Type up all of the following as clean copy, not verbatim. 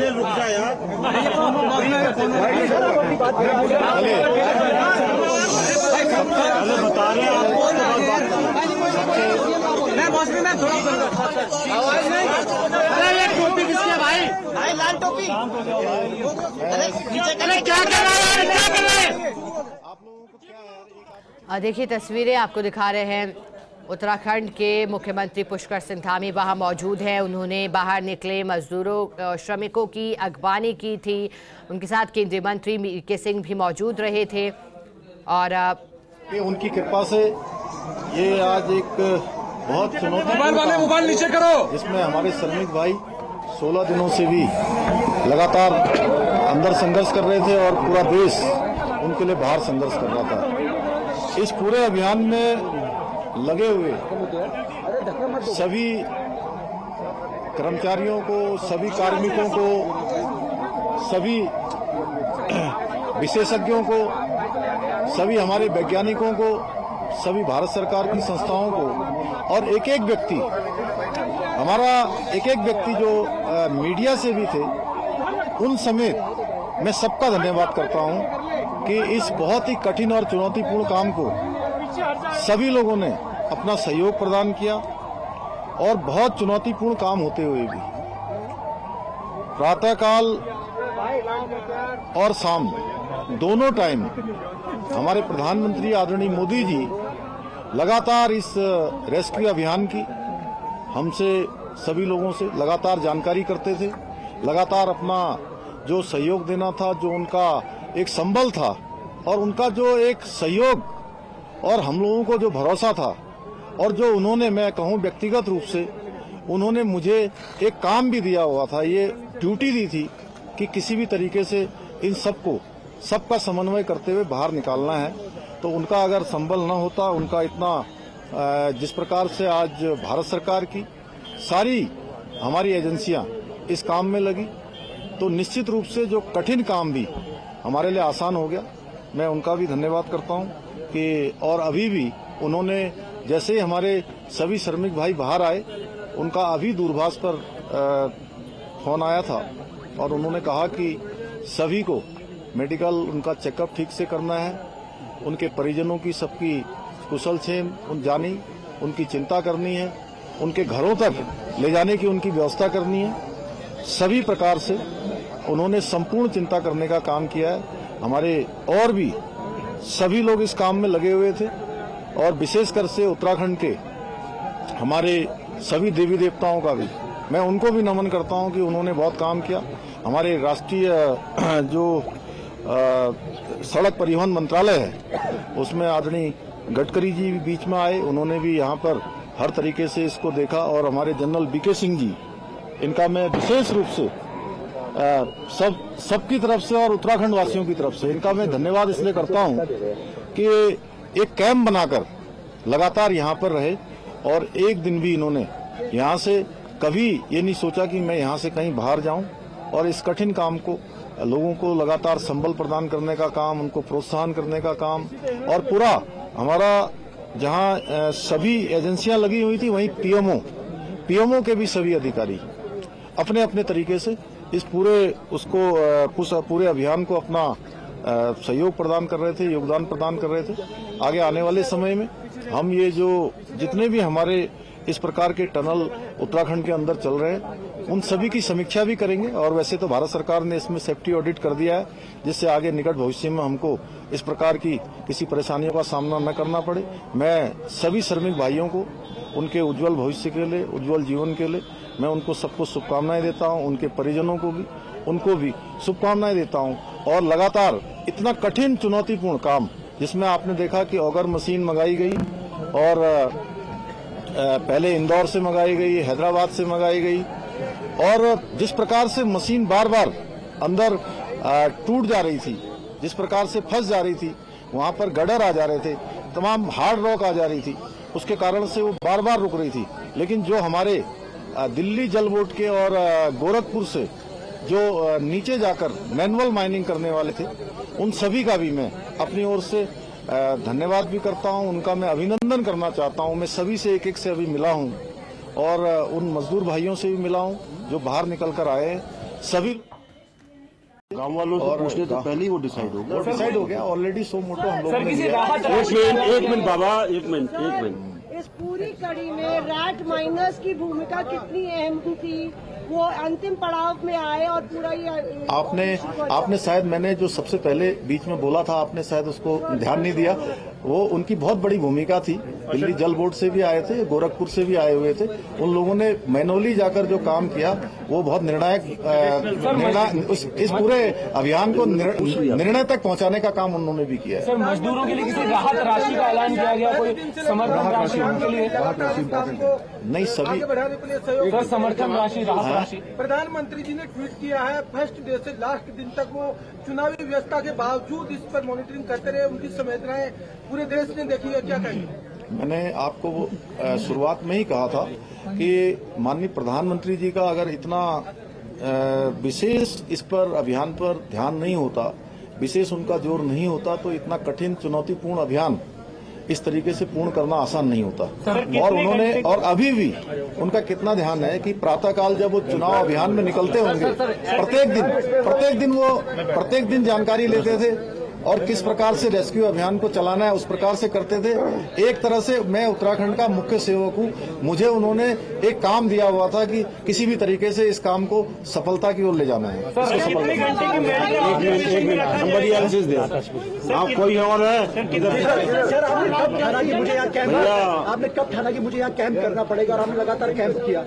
रुक जा यार। बता रहे हैं आवाज नहीं। अरे ये टोपी किसकी है भाई? भाई लाल टोपी। अरे क्या कर रहे हैं, क्या कर रहे हैं? देखिए तस्वीरें आपको दिखा रहे हैं। उत्तराखंड के मुख्यमंत्री पुष्कर सिंह धामी वहां मौजूद हैं। उन्होंने बाहर निकले मजदूरों श्रमिकों की अगवानी की थी। उनके साथ केंद्रीय मंत्री वीके सिंह भी मौजूद रहे थे और उनकी कृपा से ये आज एक बहुत चुनौती मोबाइल नीचे करो, जिसमें हमारे श्रमिक भाई 16 दिनों से भी लगातार अंदर संघर्ष कर रहे थे और पूरा देश उनके लिए बाहर संघर्ष कर रहा था। इस पूरे अभियान में लगे हुए सभी कर्मचारियों को, सभी कार्मिकों को, सभी विशेषज्ञों को, सभी हमारे वैज्ञानिकों को, सभी भारत सरकार की संस्थाओं को और एक एक व्यक्ति जो मीडिया से भी थे उन समेत मैं सबका धन्यवाद करता हूं कि इस बहुत ही कठिन और चुनौतीपूर्ण काम को सभी लोगों ने अपना सहयोग प्रदान किया और बहुत चुनौतीपूर्ण काम होते हुए भी प्रातःकाल और शाम दोनों टाइम हमारे प्रधानमंत्री आदरणीय मोदी जी लगातार इस रेस्क्यू अभियान की हमसे सभी लोगों से लगातार जानकारी करते थे, लगातार अपना जो सहयोग देना था, जो उनका एक संबल था और उनका जो एक सहयोग और हम लोगों को जो भरोसा था और जो उन्होंने, मैं कहूं व्यक्तिगत रूप से उन्होंने मुझे एक काम भी दिया हुआ था, ये ड्यूटी दी थी कि किसी भी तरीके से इन सबका समन्वय करते हुए बाहर निकालना है। तो उनका अगर संबल न होता, उनका इतना जिस प्रकार से आज भारत सरकार की सारी हमारी एजेंसियां इस काम में लगी तो निश्चित रूप से जो कठिन काम भी हमारे लिए आसान हो गया। मैं उनका भी धन्यवाद करता हूं कि और अभी भी उन्होंने जैसे ही हमारे सभी श्रमिक भाई बाहर आए, उनका अभी दूरभाष पर फोन आया था और उन्होंने कहा कि सभी को मेडिकल उनका चेकअप ठीक से करना है, उनके परिजनों की सबकी कुशल क्षेम जानी, उनकी चिंता करनी है, उनके घरों तक ले जाने की उनकी व्यवस्था करनी है। सभी प्रकार से उन्होंने संपूर्ण चिंता करने का काम किया है। हमारे और भी सभी लोग इस काम में लगे हुए थे और विशेषकर से उत्तराखंड के हमारे सभी देवी देवताओं का भी मैं उनको भी नमन करता हूं कि उन्होंने बहुत काम किया। हमारे राष्ट्रीय जो सड़क परिवहन मंत्रालय है उसमें आदरणीय गडकरी जी भी बीच में आए, उन्होंने भी यहाँ पर हर तरीके से इसको देखा और हमारे जनरल वीके सिंह जी, इनका मैं विशेष रूप से सबकी तरफ से और उत्तराखंड वासियों की तरफ से इनका मैं धन्यवाद इसलिए करता हूं कि एक कैंप बनाकर लगातार यहाँ पर रहे और एक दिन भी इन्होंने यहाँ से कभी ये नहीं सोचा कि मैं यहाँ से कहीं बाहर जाऊं और इस कठिन काम को लोगों को लगातार संबल प्रदान करने का काम, उनको प्रोत्साहन करने का काम और पूरा हमारा जहाँ सभी एजेंसियां लगी हुई थी वहीं पीएमओ के भी सभी अधिकारी अपने अपने तरीके से इस पूरे अभियान को अपना सहयोग प्रदान कर रहे थे, योगदान प्रदान कर रहे थे। आगे आने वाले समय में हम ये जो जितने भी हमारे इस प्रकार के टनल उत्तराखंड के अंदर चल रहे हैं उन सभी की समीक्षा भी करेंगे और वैसे तो भारत सरकार ने इसमें सेफ्टी ऑडिट कर दिया है जिससे आगे निकट भविष्य में हमको इस प्रकार की किसी परेशानियों का सामना न करना पड़े। मैं सभी श्रमिक भाइयों को उनके उज्जवल भविष्य के लिए, उज्जवल जीवन के लिए मैं उनको सबको शुभकामनाएं देता हूं, उनके परिजनों को भी उनको भी शुभकामनाएं देता हूं और लगातार इतना कठिन चुनौतीपूर्ण काम जिसमें आपने देखा कि ऑगर मशीन मंगाई गई और पहले इंदौर से मंगाई गई, हैदराबाद से मंगाई गई और जिस प्रकार से मशीन बार बार अंदर टूट जा रही थी, जिस प्रकार से फंस जा रही थी, वहां पर गडर आ जा रहे थे, तमाम हार्ड रॉक आ जा रही थी, उसके कारण से वो बार बार रुक रही थी। लेकिन जो हमारे दिल्ली जल बोर्ड के और गोरखपुर से जो नीचे जाकर मैनुअल माइनिंग करने वाले थे उन सभी का भी मैं अपनी ओर से धन्यवाद भी करता हूं, उनका मैं अभिनंदन करना चाहता हूं। मैं सभी से एक एक से अभी मिला हूं और उन मजदूर भाइयों से भी मिला हूं जो बाहर निकल कर आए हैं सभी गांव वालों से पूछने से पहले ही वो डिसाइड हो गया। डिसाइड हो गया ऑलरेडी। सो मोटो हम लोगों ने लिया। एक मिनट बाबा, एक मिनट। इस पूरी कड़ी में रैट माइनर्स की भूमिका कितनी अहम थी? वो अंतिम पड़ाव में आए और पूरा ये आपने शायद मैंने जो सबसे पहले बीच में बोला था, आपने शायद उसको ध्यान नहीं दिया। वो उनकी बहुत बड़ी भूमिका थी। दिल्ली जल बोर्ड से भी आए थे, गोरखपुर से भी आए हुए थे। उन लोगों ने मैनुअली जाकर जो काम किया वो बहुत निर्णायक इस पूरे अभियान को निर्णय तक पहुंचाने का काम उन्होंने भी किया है। सर, मजदूरों के लिए किसी राहत राशि का ऐलान किया गया? कोई समर्थन राशि उनके लिए? नहीं, सभी सर, समर्थन राशि, राहत राशि। प्रधानमंत्री जी ने ट्वीट किया है, फर्स्ट डे से लास्ट दिन तक वो चुनावी व्यवस्था के बावजूद इस पर मॉनिटरिंग करते रहे। उनकी संवेदनाएं पूरे देश ने देखी है, क्या कहेंगे? मैंने आपको शुरुआत में ही कहा था कि माननीय प्रधानमंत्री जी का अगर इतना विशेष इस पर अभियान पर ध्यान नहीं होता, विशेष उनका जोर नहीं होता, तो इतना कठिन चुनौतीपूर्ण अभियान इस तरीके से पूर्ण करना आसान नहीं होता। और उन्होंने, और अभी भी उनका कितना ध्यान है कि प्रातःकाल जब वो चुनाव अभियान में निकलते होंगे, प्रत्येक दिन जानकारी लेते थे और किस प्रकार से रेस्क्यू अभियान को चलाना है उस प्रकार से करते थे। एक तरह से मैं उत्तराखंड का मुख्य सेवक हूँ, मुझे उन्होंने एक काम दिया हुआ था कि किसी भी तरीके से इस काम को सफलता की ओर ले जाना है। आप कोई और है? सर, आपने कब ठाना कि मुझे यहाँ कैंप करना पड़ेगा और हमने लगातार कैंप किया?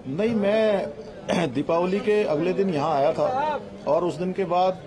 नहीं, मैं दीपावली के अगले दिन यहाँ आया था और उस दिन के बाद